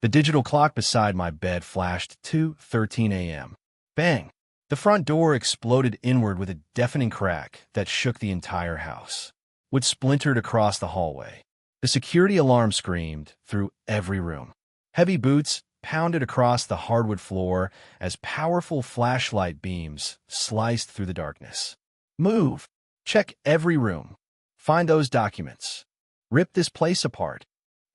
The digital clock beside my bed flashed 2:13 a.m. Bang! The front door exploded inward with a deafening crack that shook the entire house, which splintered across the hallway. The security alarm screamed through every room. Heavy boots pounded across the hardwood floor as powerful flashlight beams sliced through the darkness. Move! Check every room. Find those documents. Rip this place apart.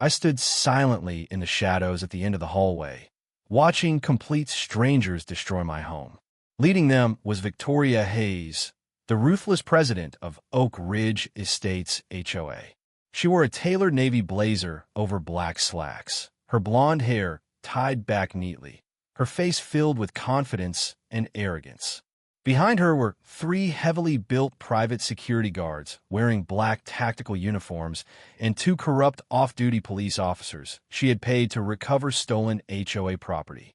I stood silently in the shadows at the end of the hallway, watching complete strangers destroy my home. Leading them was Victoria Hayes, the ruthless president of Oak Ridge Estates HOA. She wore a tailored navy blazer over black slacks, her blonde hair tied back neatly, her face filled with confidence and arrogance. Behind her were 3 heavily built private security guards wearing black tactical uniforms and 2 corrupt off-duty police officers she had paid to recover stolen HOA property.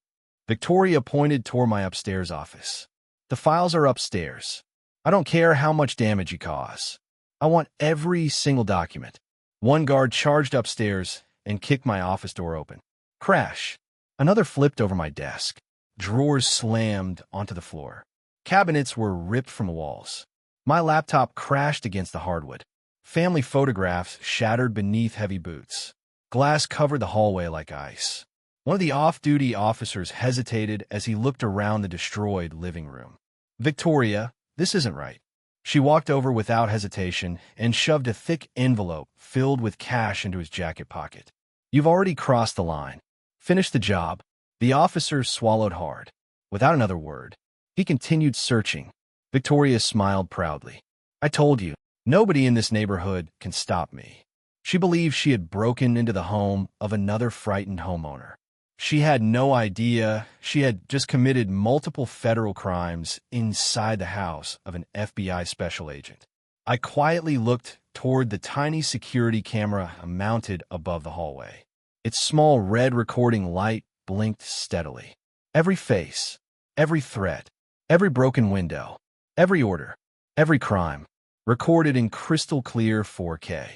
Victoria pointed toward my upstairs office. The files are upstairs. I don't care how much damage you cause. I want every single document. One guard charged upstairs and kicked my office door open. Crash. Another flipped over my desk. Drawers slammed onto the floor. Cabinets were ripped from the walls. My laptop crashed against the hardwood. Family photographs shattered beneath heavy boots. Glass covered the hallway like ice. One of the off-duty officers hesitated as he looked around the destroyed living room. Victoria, this isn't right. She walked over without hesitation and shoved a thick envelope filled with cash into his jacket pocket. You've already crossed the line. Finish the job. The officer swallowed hard. Without another word, he continued searching. Victoria smiled proudly. I told you, nobody in this neighborhood can stop me. She believed she had broken into the home of another frightened homeowner. She had no idea she had just committed multiple federal crimes inside the house of an FBI special agent. I quietly looked toward the tiny security camera mounted above the hallway. Its small red recording light blinked steadily. Every face, every threat, every broken window, every order, every crime, recorded in crystal clear 4K.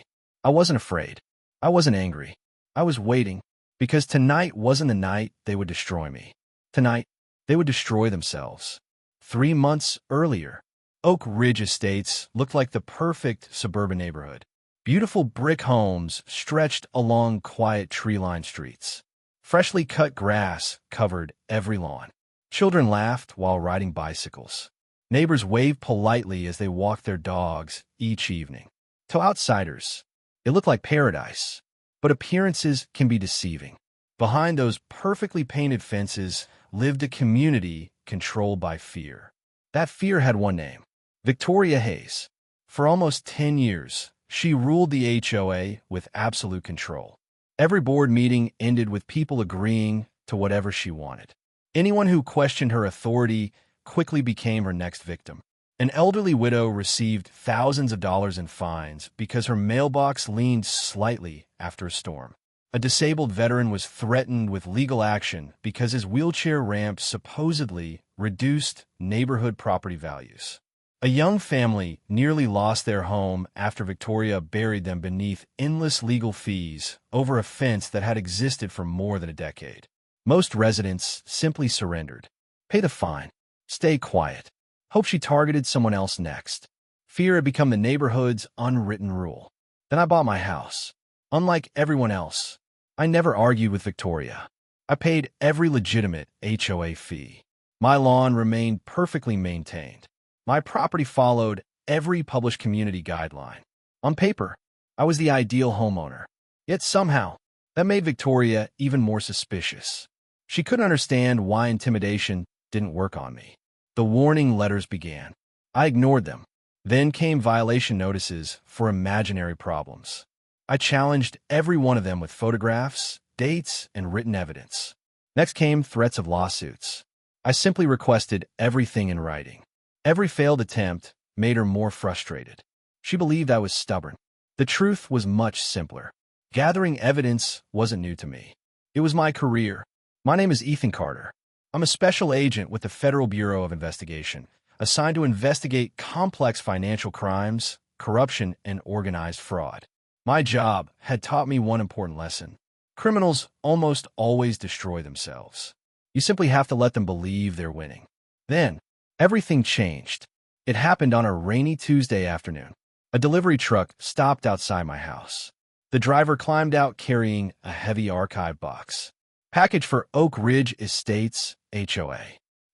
I wasn't afraid. I wasn't angry. I was waiting, because tonight wasn't the night they would destroy me. Tonight, they would destroy themselves. 3 months earlier, Oak Ridge Estates looked like the perfect suburban neighborhood. Beautiful brick homes stretched along quiet tree-lined streets. Freshly cut grass covered every lawn. Children laughed while riding bicycles. Neighbors waved politely as they walked their dogs each evening. To outsiders, it looked like paradise, but appearances can be deceiving. Behind those perfectly painted fences lived a community controlled by fear. That fear had one name: Victoria Hayes. For almost 10 years, she ruled the HOA with absolute control. Every board meeting ended with people agreeing to whatever she wanted. Anyone who questioned her authority quickly became her next victim. An elderly widow received thousands of dollars in fines because her mailbox leaned slightly after a storm. A disabled veteran was threatened with legal action because his wheelchair ramp supposedly reduced neighborhood property values. A young family nearly lost their home after Victoria buried them beneath endless legal fees over a fence that had existed for more than a decade. Most residents simply surrendered. Pay the fine. Stay quiet. Hope she targeted someone else next. Fear had become the neighborhood's unwritten rule. Then I bought my house. Unlike everyone else, I never argued with Victoria. I paid every legitimate HOA fee. My lawn remained perfectly maintained. My property followed every published community guideline. On paper, I was the ideal homeowner. Yet somehow, that made Victoria even more suspicious. She couldn't understand why intimidation didn't work on me. The warning letters began. I ignored them. Then came violation notices for imaginary problems. I challenged every one of them with photographs, dates, and written evidence. Next came threats of lawsuits. I simply requested everything in writing. Every failed attempt made her more frustrated. She believed I was stubborn. The truth was much simpler. Gathering evidence wasn't new to me. It was my career. My name is Ethan Carter. I'm a special agent with the Federal Bureau of Investigation, assigned to investigate complex financial crimes, corruption, and organized fraud. My job had taught me one important lesson. Criminals almost always destroy themselves. You simply have to let them believe they're winning. Then, everything changed. It happened on a rainy Tuesday afternoon. A delivery truck stopped outside my house. The driver climbed out carrying a heavy archive box. Package for Oak Ridge Estates, HOA.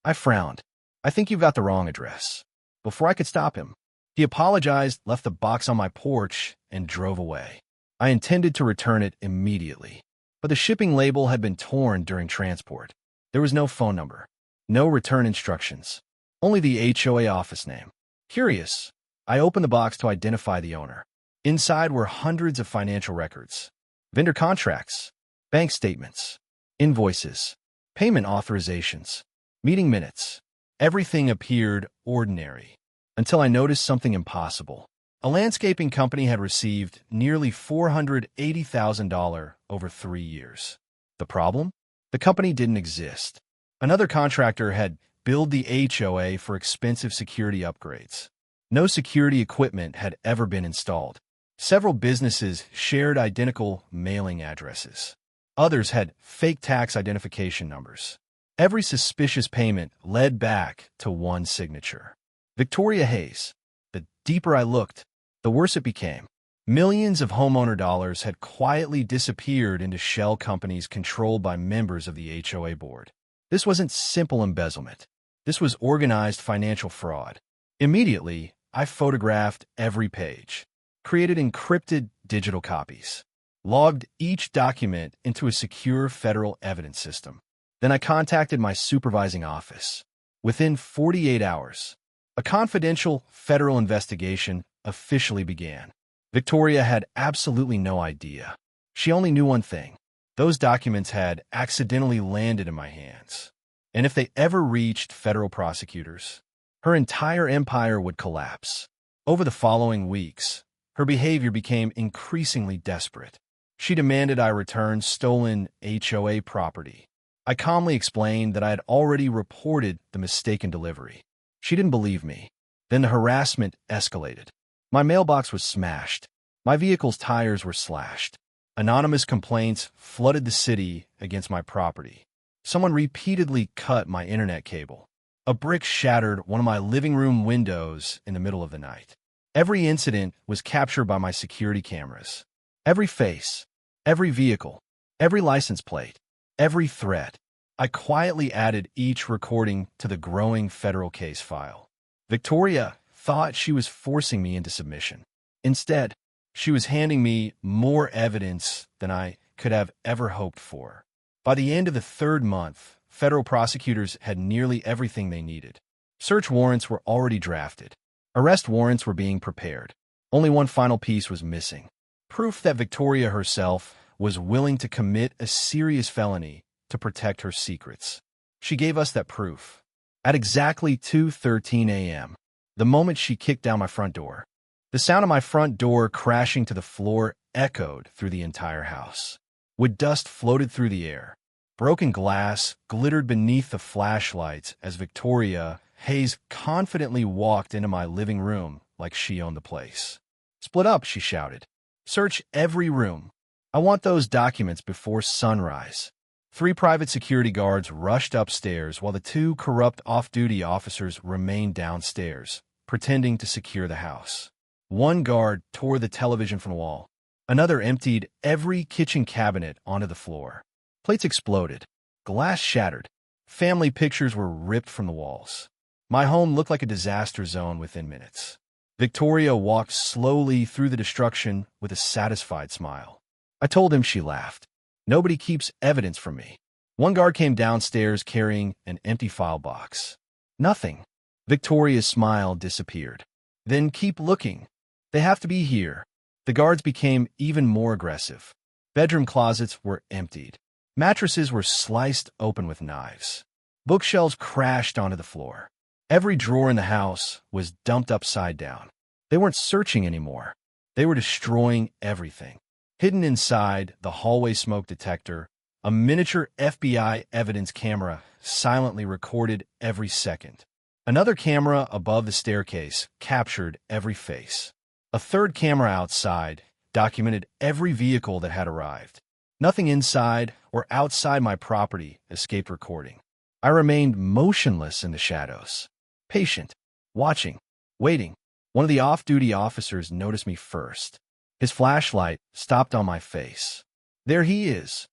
I frowned. I think you've got the wrong address. Before I could stop him, he apologized, left the box on my porch, and drove away. I intended to return it immediately, but the shipping label had been torn during transport. There was no phone number, no return instructions, only the HOA office name. Curious, I opened the box to identify the owner. Inside were hundreds of financial records, vendor contracts, bank statements, invoices, payment authorizations, meeting minutes. Everything appeared ordinary, until I noticed something impossible. A landscaping company had received nearly $480,000 over 3 years. The problem? The company didn't exist. Another contractor had billed the HOA for expensive security upgrades. No security equipment had ever been installed. Several businesses shared identical mailing addresses. Others had fake tax identification numbers. Every suspicious payment led back to one signature. Victoria Hayes. The deeper I looked, the worse it became. Millions of homeowner dollars had quietly disappeared into shell companies controlled by members of the HOA board. This wasn't simple embezzlement. This was organized financial fraud. Immediately, I photographed every page, created encrypted digital copies, logged each document into a secure federal evidence system. Then I contacted my supervising office. Within 48 hours, a confidential federal investigation officially began. Victoria had absolutely no idea. She only knew one thing. Those documents had accidentally landed in my hands. And if they ever reached federal prosecutors, her entire empire would collapse. Over the following weeks, her behavior became increasingly desperate. She demanded I return stolen HOA property. I calmly explained that I had already reported the mistaken delivery. She didn't believe me. Then the harassment escalated. My mailbox was smashed. My vehicle's tires were slashed. Anonymous complaints flooded the city against my property. Someone repeatedly cut my internet cable. A brick shattered one of my living room windows in the middle of the night. Every incident was captured by my security cameras. Every face, every vehicle, every license plate, every threat. I quietly added each recording to the growing federal case file. Victoria thought she was forcing me into submission. Instead, she was handing me more evidence than I could have ever hoped for. By the end of the 3rd month, federal prosecutors had nearly everything they needed. Search warrants were already drafted. Arrest warrants were being prepared. Only one final piece was missing. Proof that Victoria herself was willing to commit a serious felony to protect her secrets. She gave us that proof. At exactly 2:13 a.m., the moment she kicked down my front door, the sound of my front door crashing to the floor echoed through the entire house. Wood dust floated through the air. Broken glass glittered beneath the flashlights as Victoria Hayes confidently walked into my living room like she owned the place. "Split up," she shouted. "Search every room. I want those documents before sunrise." 3 private security guards rushed upstairs while the 2 corrupt off-duty officers remained downstairs, pretending to secure the house. One guard tore the television from the wall. Another emptied every kitchen cabinet onto the floor. Plates exploded. Glass shattered. Family pictures were ripped from the walls. My home looked like a disaster zone within minutes. Victoria walked slowly through the destruction with a satisfied smile. I told him. She laughed. "Nobody keeps evidence from me." One guard came downstairs carrying an empty file box. "Nothing." Victoria's smile disappeared. "Then keep looking. They have to be here." The guards became even more aggressive. Bedroom closets were emptied. Mattresses were sliced open with knives. Bookshelves crashed onto the floor. Every drawer in the house was dumped upside down. They weren't searching anymore. They were destroying everything. Hidden inside the hallway smoke detector, a miniature FBI evidence camera silently recorded every second. Another camera above the staircase captured every face. A 3rd camera outside documented every vehicle that had arrived. Nothing inside or outside my property escaped recording. I remained motionless in the shadows, patient, watching, waiting. One of the off-duty officers noticed me first. His flashlight stopped on my face. There he is.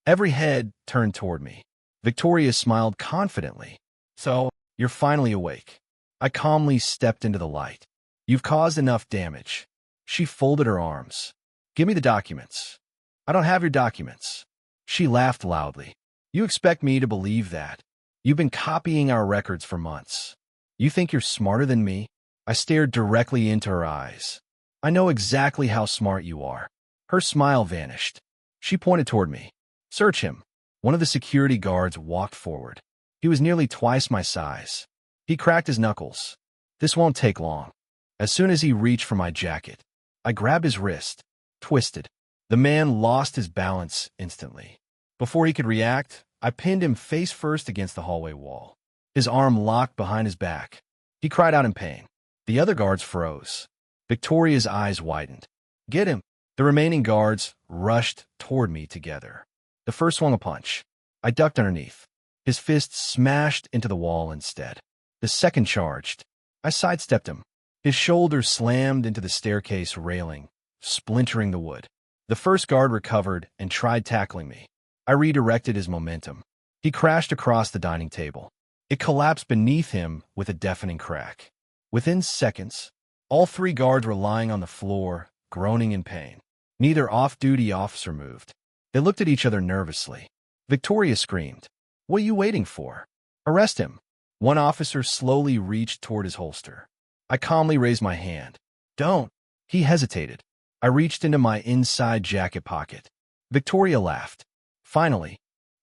Every head turned toward me. Victoria smiled confidently. So, you're finally awake. I calmly stepped into the light. You've caused enough damage. She folded her arms. Give me the documents. I don't have your documents. She laughed loudly. You expect me to believe that? You've been copying our records for months. You think you're smarter than me? I stared directly into her eyes. I know exactly how smart you are. Her smile vanished. She pointed toward me. Search him. One of the security guards walked forward. He was nearly twice my size. He cracked his knuckles. This won't take long. As soon as he reached for my jacket, I grabbed his wrist, twisted. The man lost his balance instantly. Before he could react, I pinned him face first against the hallway wall. His arm locked behind his back. He cried out in pain. The other guards froze. Victoria's eyes widened. Get him! The remaining guards rushed toward me together. The first swung a punch. I ducked underneath. His fist smashed into the wall instead. The second charged. I sidestepped him. His shoulder slammed into the staircase railing, splintering the wood. The first guard recovered and tried tackling me. I redirected his momentum. He crashed across the dining table. It collapsed beneath him with a deafening crack. Within seconds, all three guards were lying on the floor, groaning in pain. Neither off-duty officer moved. They looked at each other nervously. Victoria screamed, "What are you waiting for? Arrest him." One officer slowly reached toward his holster. I calmly raised my hand. Don't. He hesitated. I reached into my inside jacket pocket. Victoria laughed. Finally,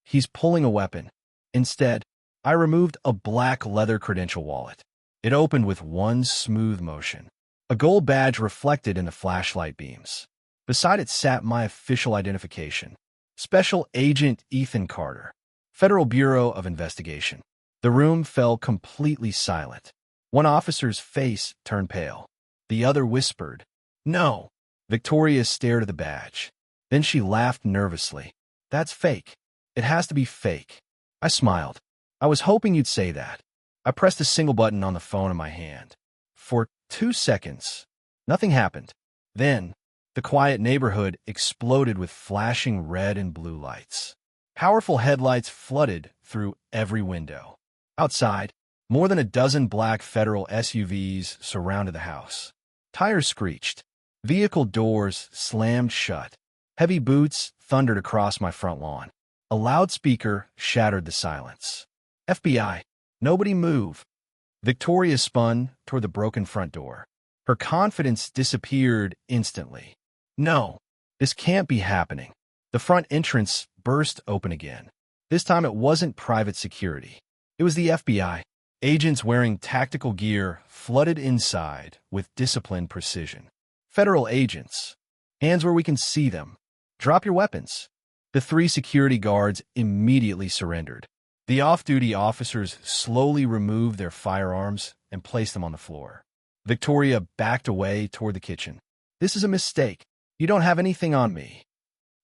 he's pulling a weapon. Instead, I removed a black leather credential wallet. It opened with one smooth motion. A gold badge reflected in the flashlight beams. Beside it sat my official identification. Special Agent Ethan Carter, Federal Bureau of Investigation. The room fell completely silent. One officer's face turned pale. The other whispered, "No." Victoria stared at the badge. Then she laughed nervously. "That's fake. It has to be fake." I smiled. "I was hoping you'd say that." I pressed a single button on the phone in my hand. For 2 seconds, nothing happened. Then, the quiet neighborhood exploded with flashing red and blue lights. Powerful headlights flooded through every window. Outside, more than a dozen black federal SUVs surrounded the house. Tires screeched. Vehicle doors slammed shut. Heavy boots thundered across my front lawn. A loudspeaker shattered the silence. "FBI, nobody move." Victoria spun toward the broken front door. Her confidence disappeared instantly. "No, this can't be happening." The front entrance burst open again. This time it wasn't private security. It was the FBI. Agents wearing tactical gear flooded inside with disciplined precision. Federal agents. Hands where we can see them. Drop your weapons. The 3 security guards immediately surrendered. The off-duty officers slowly removed their firearms and placed them on the floor. Victoria backed away toward the kitchen. "This is a mistake. You don't have anything on me."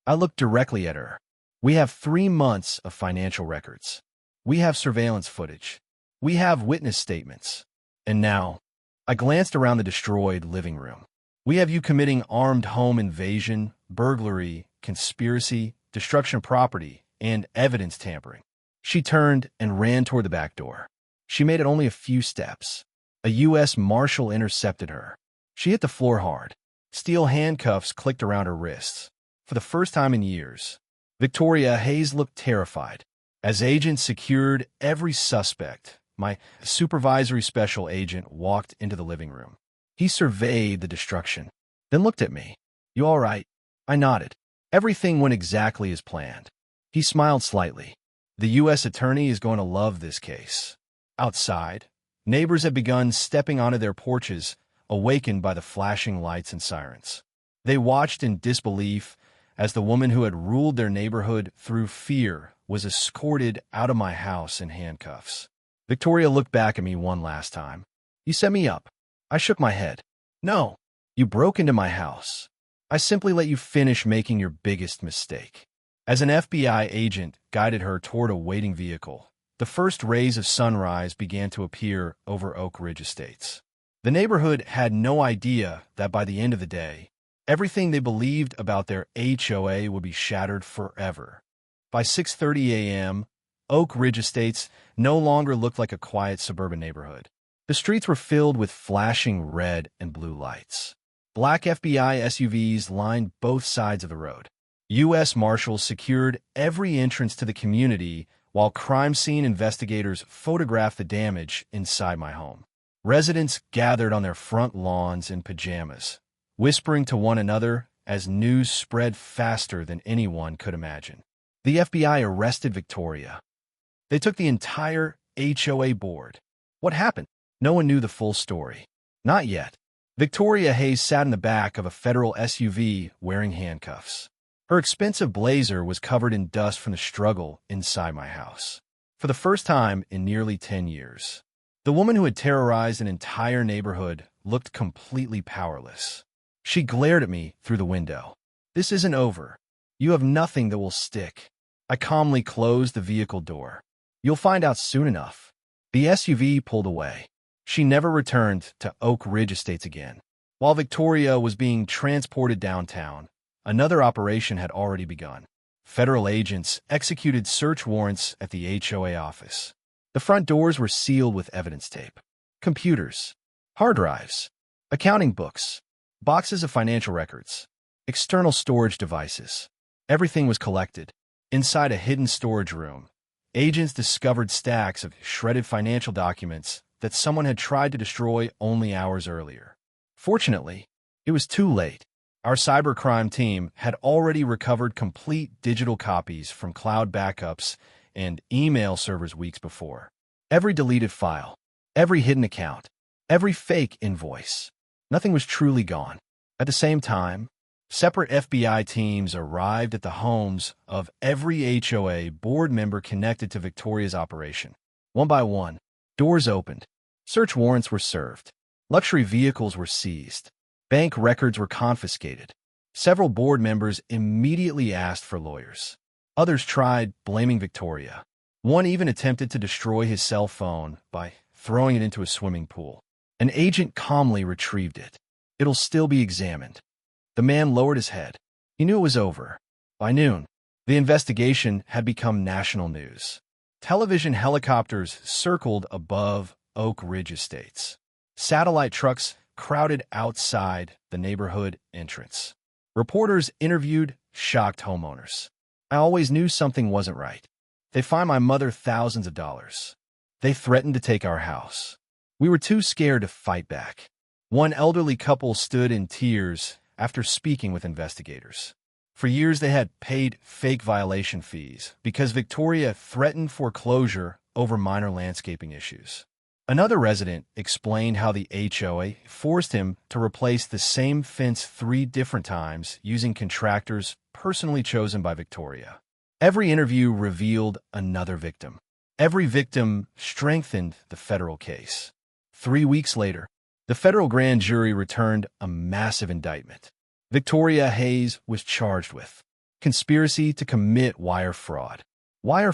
I looked directly at her. "We have 3 months of financial records. We have surveillance footage. We have witness statements. And now," I glanced around the destroyed living room. "We have you committing armed home invasion, burglary, conspiracy, destruction of property, and evidence tampering." She turned and ran toward the back door. She made it only a few steps. A U.S. Marshal intercepted her. She hit the floor hard. Steel handcuffs clicked around her wrists. For the first time in years, Victoria Hayes looked terrified. As agents secured every suspect, my supervisory special agent walked into the living room. He surveyed the destruction, then looked at me. "You all right?" I nodded. Everything went exactly as planned. He smiled slightly. "The U.S. attorney is going to love this case." Outside, neighbors had begun stepping onto their porches, awakened by the flashing lights and sirens. They watched in disbelief as the woman who had ruled their neighborhood through fear was escorted out of my house in handcuffs. Victoria looked back at me one last time. "You set me up." I shook my head. "No, you broke into my house. I simply let you finish making your biggest mistake." As an FBI agent guided her toward a waiting vehicle, the first rays of sunrise began to appear over Oak Ridge Estates. The neighborhood had no idea that by the end of the day, everything they believed about their HOA would be shattered forever. By 6:30 a.m., Oak Ridge Estates no longer looked like a quiet suburban neighborhood. The streets were filled with flashing red and blue lights. Black FBI SUVs lined both sides of the road. U.S. Marshals secured every entrance to the community, while crime scene investigators photographed the damage inside my home. Residents gathered on their front lawns in pajamas, whispering to one another as news spread faster than anyone could imagine. The FBI arrested Victoria. They took the entire HOA board. What happened? No one knew the full story. Not yet. Victoria Hayes sat in the back of a federal SUV wearing handcuffs. Her expensive blazer was covered in dust from the struggle inside my house. For the first time in nearly 10 years, the woman who had terrorized an entire neighborhood looked completely powerless. She glared at me through the window. "This isn't over. You have nothing that will stick." I calmly closed the vehicle door. "You'll find out soon enough." The SUV pulled away. She never returned to Oak Ridge Estates again. While Victoria was being transported downtown, another operation had already begun. Federal agents executed search warrants at the HOA office. The front doors were sealed with evidence tape. Computers, hard drives, accounting books, boxes of financial records, external storage devices. Everything was collected. Inside a hidden storage room, agents discovered stacks of shredded financial documents that someone had tried to destroy only hours earlier. Fortunately, it was too late. Our cybercrime team had already recovered complete digital copies from cloud backups and email servers weeks before. Every deleted file, every hidden account, every fake invoice. Nothing was truly gone. At the same time, separate FBI teams arrived at the homes of every HOA board member connected to Victoria's operation. One by one, doors opened. Search warrants were served. Luxury vehicles were seized. Bank records were confiscated. Several board members immediately asked for lawyers. Others tried blaming Victoria. One even attempted to destroy his cell phone by throwing it into a swimming pool. An agent calmly retrieved it. "It'll still be examined." The man lowered his head. He knew it was over. By noon, the investigation had become national news. Television helicopters circled above Oak Ridge Estates. Satellite trucks crowded outside the neighborhood entrance. Reporters interviewed shocked homeowners. "I always knew something wasn't right. They fined my mother thousands of dollars. They threatened to take our house. We were too scared to fight back." One elderly couple stood in tears after speaking with investigators. For years they had paid fake violation fees because Victoria threatened foreclosure over minor landscaping issues. Another resident explained how the HOA forced him to replace the same fence 3 different times using contractors personally chosen by Victoria. Every interview revealed another victim. Every victim strengthened the federal case. 3 weeks later, the federal grand jury returned a massive indictment. Victoria Hayes was charged with conspiracy to commit wire fraud, mail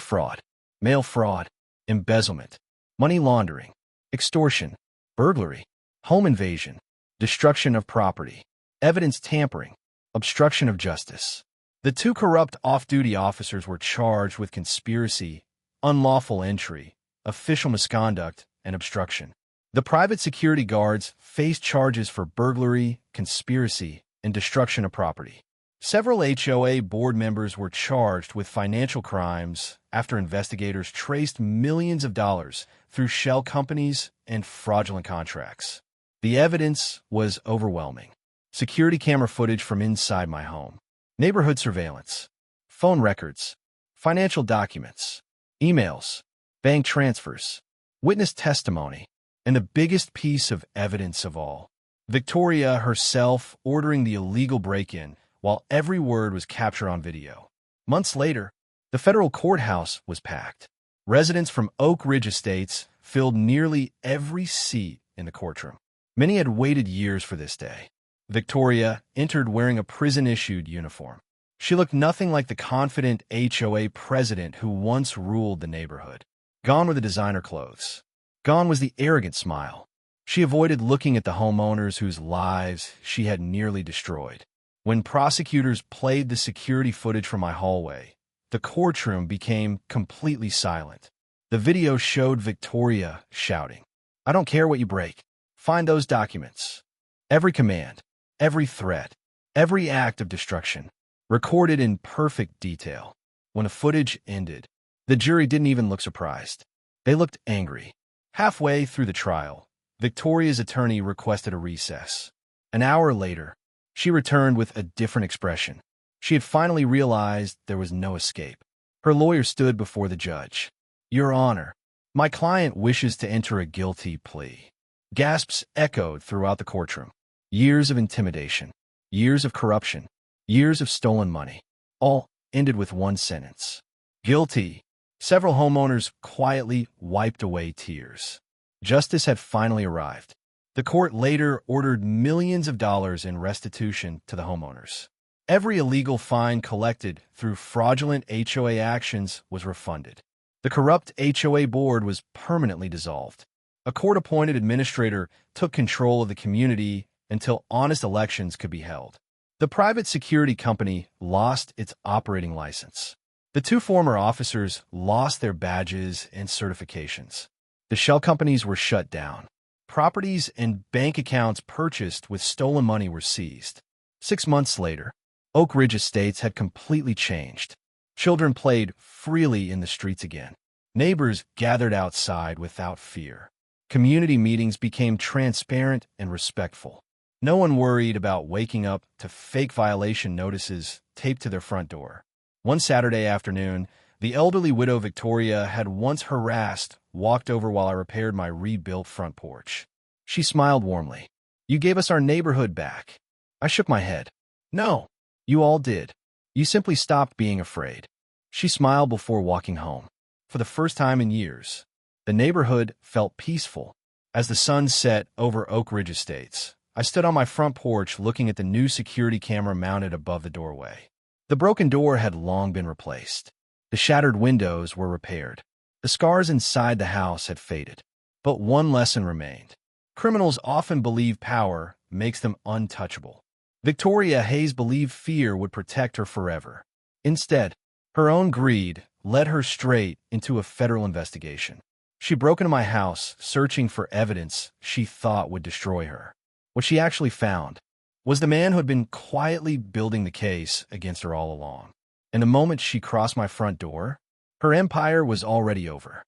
fraud, embezzlement, money laundering, extortion, burglary, home invasion, destruction of property, evidence tampering, obstruction of justice. The 2 corrupt off-duty officers were charged with conspiracy, unlawful entry, official misconduct, and obstruction. The private security guards faced charges for burglary, conspiracy, and destruction of property. Several HOA board members were charged with financial crimes after investigators traced millions of dollars through shell companies and fraudulent contracts. The evidence was overwhelming. Security camera footage from inside my home, neighborhood surveillance, phone records, financial documents, emails, bank transfers, witness testimony, and the biggest piece of evidence of all, Victoria herself ordering the illegal break-in while every word was captured on video. Months later, the federal courthouse was packed. Residents from Oak Ridge Estates filled nearly every seat in the courtroom. Many had waited years for this day. Victoria entered wearing a prison-issued uniform. She looked nothing like the confident HOA president who once ruled the neighborhood. Gone were the designer clothes. Gone was the arrogant smile. She avoided looking at the homeowners whose lives she had nearly destroyed. When prosecutors played the security footage from my hallway, the courtroom became completely silent. The video showed Victoria shouting, "I don't care what you break. Find those documents." Every command, every threat, every act of destruction, recorded in perfect detail. When the footage ended, the jury didn't even look surprised. They looked angry. Halfway through the trial, Victoria's attorney requested a recess. An hour later, she returned with a different expression. She had finally realized there was no escape. Her lawyer stood before the judge. "Your Honor, my client wishes to enter a guilty plea." Gasps echoed throughout the courtroom. Years of intimidation, years of corruption, years of stolen money, all ended with one sentence. Guilty. Several homeowners quietly wiped away tears. Justice had finally arrived. The court later ordered millions of dollars in restitution to the homeowners. Every illegal fine collected through fraudulent HOA actions was refunded. The corrupt HOA board was permanently dissolved. A court-appointed administrator took control of the community until honest elections could be held. The private security company lost its operating license. The two former officers lost their badges and certifications. The shell companies were shut down. Properties and bank accounts purchased with stolen money were seized. 6 months later, Oak Ridge Estates had completely changed. Children played freely in the streets again. Neighbors gathered outside without fear. Community meetings became transparent and respectful. No one worried about waking up to fake violation notices taped to their front door. One Saturday afternoon, the elderly widow Victoria had once harassed walked over while I repaired my rebuilt front porch. She smiled warmly. "You gave us our neighborhood back." I shook my head. "No, you all did. You simply stopped being afraid." She smiled before walking home. For the first time in years, the neighborhood felt peaceful. As the sun set over Oak Ridge Estates, I stood on my front porch looking at the new security camera mounted above the doorway. The broken door had long been replaced. The shattered windows were repaired. The scars inside the house had faded. But one lesson remained. Criminals often believe power makes them untouchable. Victoria Hayes believed fear would protect her forever. Instead, her own greed led her straight into a federal investigation. She broke into my house, searching for evidence she thought would destroy her. What she actually found was the man who had been quietly building the case against her all along. And the moment she crossed my front door, her empire was already over.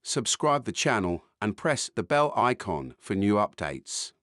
Subscribe the channel and press the bell icon for new updates.